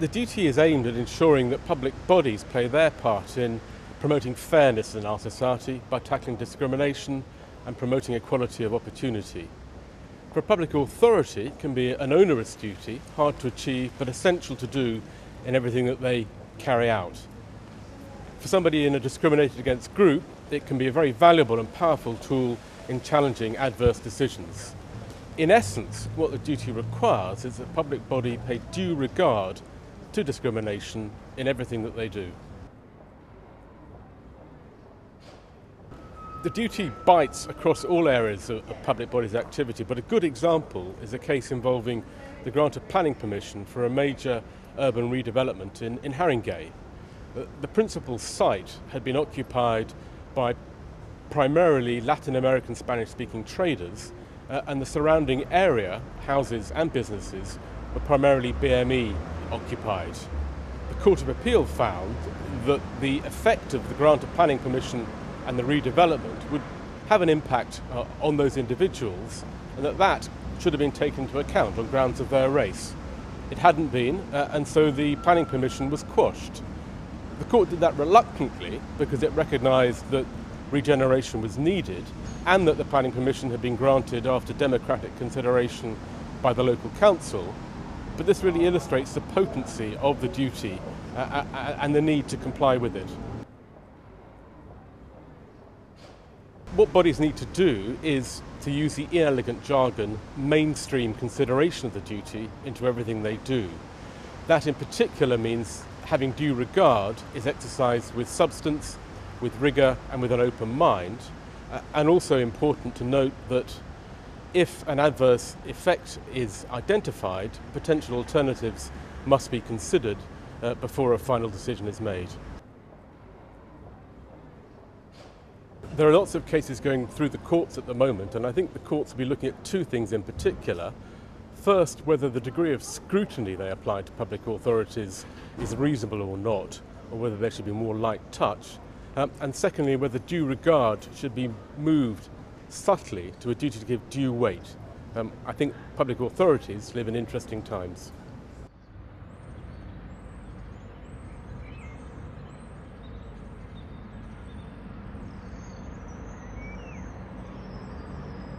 The duty is aimed at ensuring that public bodies play their part in promoting fairness in our society by tackling discrimination and promoting equality of opportunity. For a public authority, it can be an onerous duty, hard to achieve but essential to do in everything that they carry out. For somebody in a discriminated against group, it can be a very valuable and powerful tool in challenging adverse decisions. In essence, what the duty requires is that a public body pay due regard to discrimination in everything that they do. The duty bites across all areas of public bodies' activity, but a good example is a case involving the grant of planning permission for a major urban redevelopment in Haringey. The principal site had been occupied by primarily Latin American Spanish-speaking traders, and the surrounding area, houses and businesses, were primarily BME occupied. The Court of Appeal found that the effect of the grant of planning permission and the redevelopment would have an impact on those individuals, and that should have been taken into account on grounds of their race. It hadn't been, and so the planning permission was quashed. The court did that reluctantly because it recognised that regeneration was needed and that the planning permission had been granted after democratic consideration by the local council. But this really illustrates the potency of the duty and the need to comply with it. What bodies need to do is to use the inelegant jargon mainstream consideration of the duty into everything they do. That in particular means having due regard is exercised with substance, with rigour and with an open mind, and also important to note that if an adverse effect is identified, potential alternatives must be considered before a final decision is made. There are lots of cases going through the courts at the moment, and I think the courts will be looking at two things in particular. First, whether the degree of scrutiny they apply to public authorities is reasonable or not, or whether there should be more light touch. And secondly, whether due regard should be moved subtly to a duty to give due weight. I think public authorities live in interesting times.